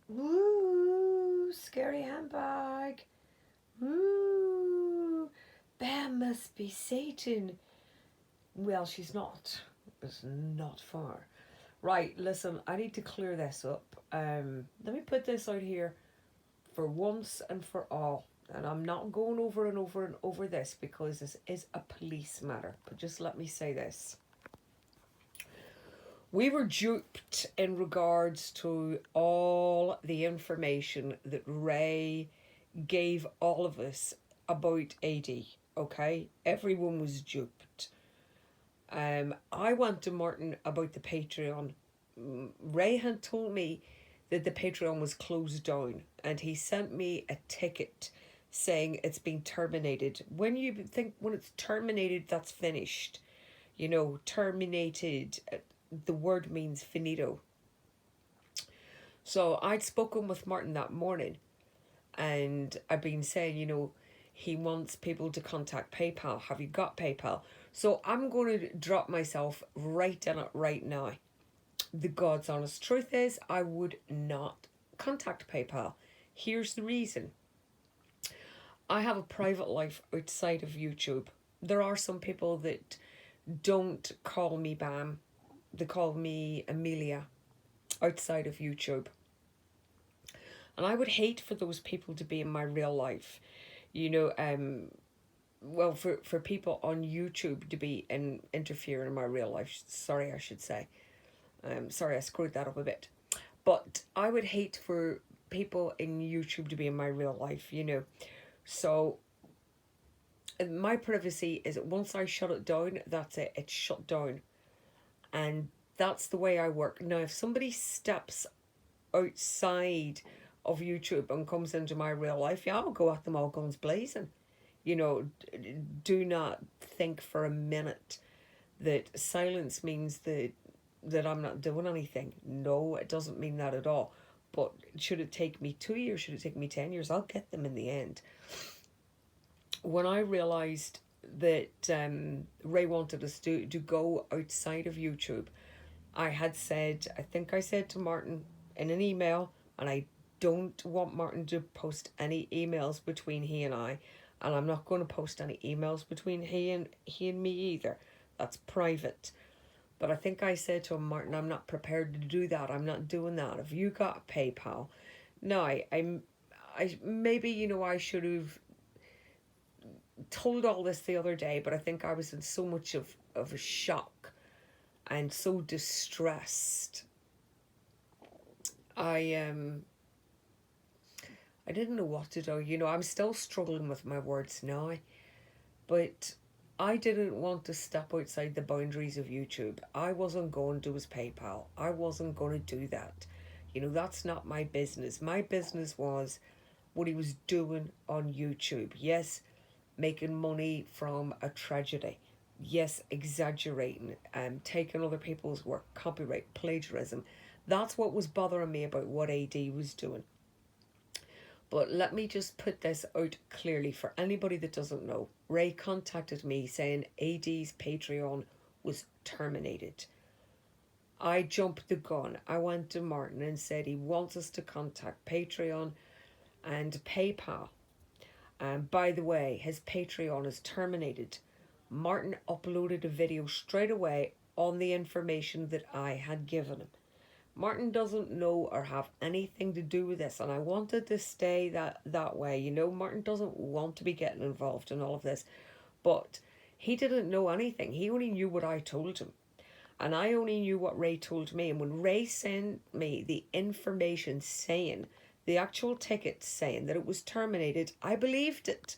Woo! Scary handbag. Woo! Bam must be Satan. Well, she's not. It's not far. Right, listen, I need to clear this up. Let me put this out here for once and for all. And I'm not going over and over and over this because this is a police matter. But just let me say this. We were duped in regards to all the information that Ray gave all of us about AD. Okay, everyone was duped. I went to Martin about the Patreon. Ray had told me that the Patreon was closed down, and he sent me a ticket saying it's been terminated. When it's terminated, that's finished. Terminated. The word means finito. So I'd spoken with Martin that morning, and I've been saying, he wants people to contact PayPal. Have you got PayPal? So I'm going to drop myself right in it right now. The God's honest truth is, I would not contact PayPal. Here's the reason. I have a private life outside of YouTube. There are some people that don't call me Bam. They call me Amelia outside of YouTube. And I would hate for those people to be in my real life. Well, for people on YouTube to be interfering in my real life. Sorry, I should say. Sorry, I screwed that up a bit. But I would hate for people in YouTube to be in my real life. So my privacy is that once I shut it down, that's it. It's shut down. And that's the way I work. Now, if somebody steps outside of YouTube and comes into my real life, yeah, I'll go at them all guns blazing. Do not think for a minute that silence means that I'm not doing anything. No, it doesn't mean that at all. But should it take me 2 years? Should it take me 10 years? I'll get them in the end. When I realised that Ray wanted us to go outside of YouTube, I think I said to Martin in an email, and I don't want Martin to post any emails between he and I, and I'm not going to post any emails between he and me either. That's private. But I think I said to him, Martin, I'm not prepared to do that. I'm not doing that. Have you got PayPal? No, I maybe I should have told all this the other day, but I think I was in so much of a shock and so distressed. I didn't know what to do. I'm still struggling with my words now, but I didn't want to step outside the boundaries of YouTube. I wasn't going to his PayPal. I wasn't going to do that. That's not my business. My business was what he was doing on YouTube. Yes, making money from a tragedy. Yes, exaggerating, taking other people's work, copyright, plagiarism. That's what was bothering me about what AD was doing. But let me just put this out clearly for anybody that doesn't know. Ray contacted me saying AD's Patreon was terminated. I jumped the gun. I went to Martin and said he wants us to contact Patreon and PayPal. And by the way, his Patreon is terminated. Martin uploaded a video straight away on the information that I had given him. Martin doesn't know or have anything to do with this, and I wanted to stay that way. Martin doesn't want to be getting involved in all of this, but he didn't know anything. He only knew what I told him, and I only knew what Ray told me. And when Ray sent me the information saying, the actual ticket saying that it was terminated, I believed it.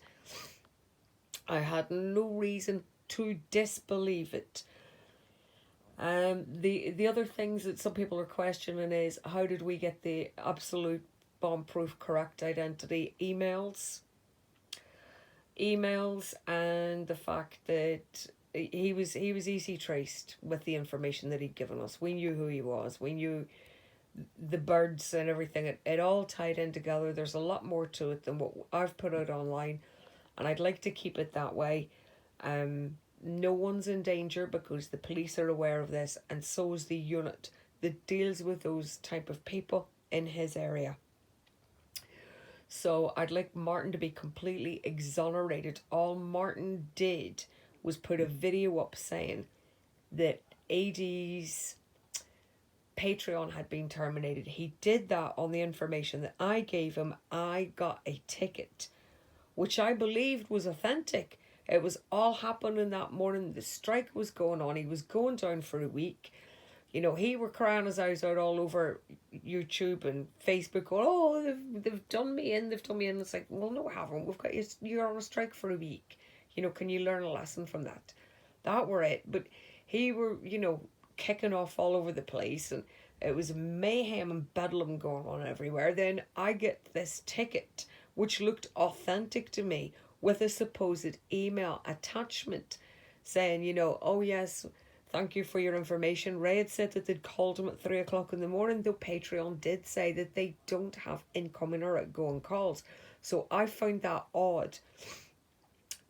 I had no reason to disbelieve it. The other things that some people are questioning is, how did we get the absolute bomb-proof correct identity emails, and the fact that he was easy traced with the information that he'd given us. We knew who he was. We knew the birds and everything. It all tied in together. There's a lot more to it than what I've put out online, and I'd like to keep it that way. No one's in danger because the police are aware of this, and so is the unit that deals with those type of people. in his area. So I'd like Martin to be completely exonerated. All Martin did was put a video up saying that AD's Patreon had been terminated. He did that on the information that I gave him. I got a ticket, which I believed was authentic. It was all happening that morning. The strike was going on. He was going down for a week. You know, he were crying his eyes out all over YouTube and Facebook, going, oh, they've done me in, they've done me in. It's like, well, no, we haven't. We've got you, you're on a strike for a week. You know, can you learn a lesson from that? That were it. But he were, you know, kicking off all over the place, and it was mayhem and bedlam going on everywhere. Then I get this ticket, which looked authentic to me, with a supposed email attachment saying, you know, oh yes, thank you for your information. Ray had said that they'd called him at 3 o'clock in the morning, though Patreon did say that they don't have incoming or outgoing calls. So I found that odd.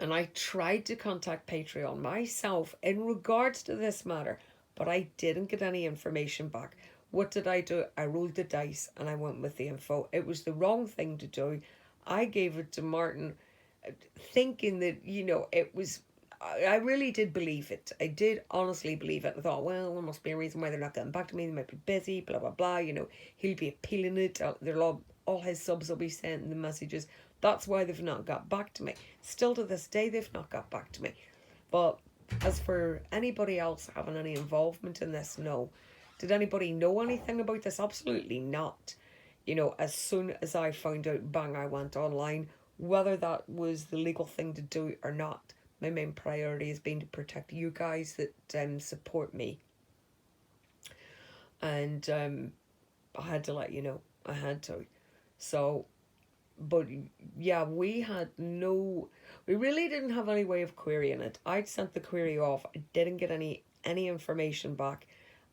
And I tried to contact Patreon myself in regards to this matter, but I didn't get any information back. What did I do? I rolled the dice and I went with the info. It was the wrong thing to do. I gave it to Martin thinking that, you know, it was... I really did believe it. I did honestly believe it. I thought, well, there must be a reason why they're not getting back to me. They might be busy, blah, blah, blah. You know, he'll be appealing it. All his subs will be sending the messages. That's why they've not got back to me. Still to this day, they've not got back to me. But as for anybody else having any involvement in this, no. Did anybody know anything about this? Absolutely not. You know, as soon as I found out, bang, I went online. Whether that was the legal thing to do or not, my main priority has been to protect you guys that support me. And I had to let you know. I had to. So, but yeah, we really didn't have any way of querying it. I'd sent the query off. I didn't get any information back.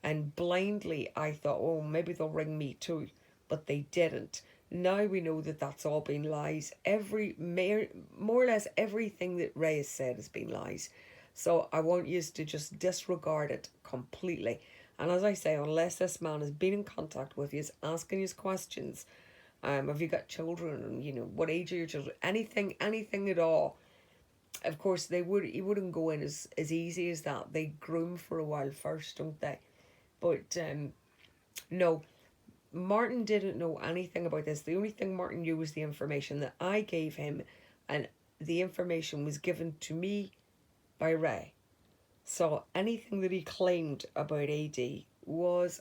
And blindly, I thought, oh, maybe they'll ring me too. But they didn't. Now we know that that's all been lies. More or less everything that Ray has said has been lies. So I want you to just disregard it completely. And as I say, unless this man has been in contact with you, asking you questions, have you got children, and you know, what age are your children, anything at all. Of course, he wouldn't go in as easy as that. They groom for a while first, don't they? But no. Martin didn't know anything about this. The only thing Martin knew was the information that I gave him, and the information was given to me by Ray. So anything that he claimed about AD was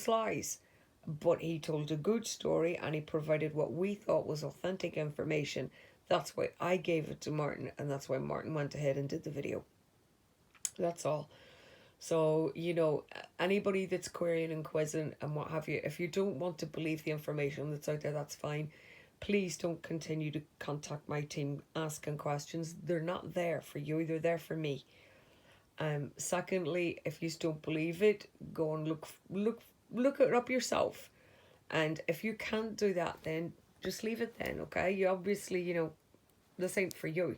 lies. But he told a good story, and he provided what we thought was authentic information. That's why I gave it to Martin, and that's why Martin went ahead and did the video. That's all. So, you know, anybody that's querying and quizzing and what have you, if you don't want to believe the information that's out there, that's fine. Please don't continue to contact my team asking questions. They're not there for you, they're there for me. Secondly, if you don't believe it, go and look it up yourself. And if you can't do that, then just leave it then, okay? You obviously, you know, this ain't for you.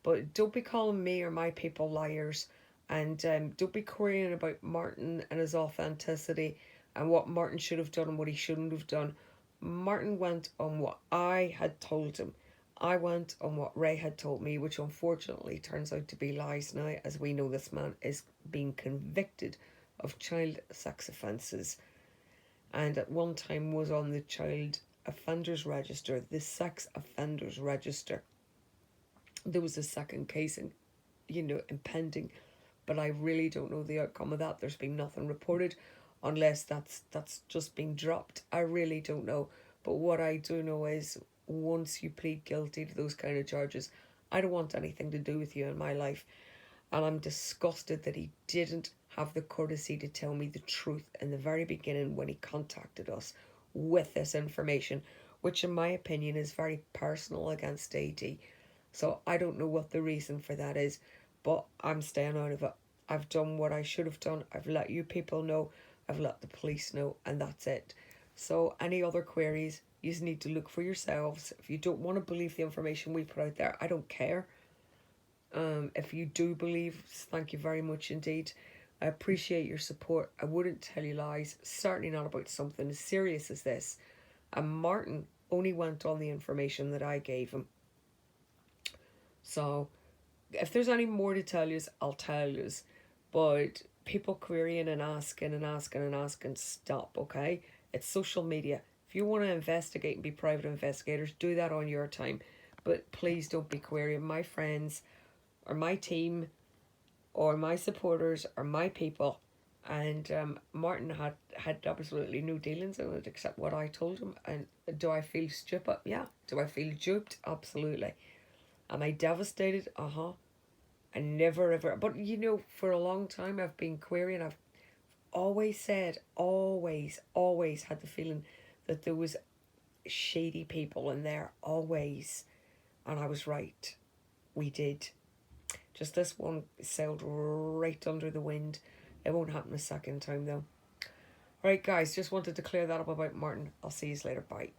But don't be calling me or my people liars. And don't be querying about Martin and his authenticity and what Martin should have done and what he shouldn't have done. Martin went on what I had told him. I went on what Ray had told me, which unfortunately turns out to be lies now, as we know this man is being convicted of child sex offences, and at one time was on the child offenders register, the sex offenders register. There was a second case impending, but I really don't know the outcome of that. There's been nothing reported, unless that's just been dropped. I really don't know. But what I do know is, once you plead guilty to those kind of charges, I don't want anything to do with you in my life. And I'm disgusted that he didn't have the courtesy to tell me the truth in the very beginning when he contacted us with this information, which in my opinion is very personal against AD. So I don't know what the reason for that is, but I'm staying out of it. I've done what I should have done. I've let you people know. I've let the police know, and that's it. So any other queries, you just need to look for yourselves. If you don't want to believe the information we put out there, I don't care. If you do believe, thank you very much indeed. I appreciate your support. I wouldn't tell you lies, certainly not about something as serious as this. And Martin only went on the information that I gave him. So if there's any more to tell you, I'll tell you. But people querying and asking and asking and asking, stop, okay? It's social media. If you want to investigate and be private investigators, do that on your time. But please don't be querying my friends or my team or my supporters or my people. And Martin had absolutely no dealings in it except what I told him. And do I feel stupid? Yeah. Do I feel duped? Absolutely. Am I devastated? I never ever, but you know, for a long time I've been querying. I've always said, always had the feeling that there was shady people in there, always. And I was right. We did. Just this one sailed right under the wind. It won't happen a second time though. Right, guys, just wanted to clear that up about Martin. I'll see you later. Bye.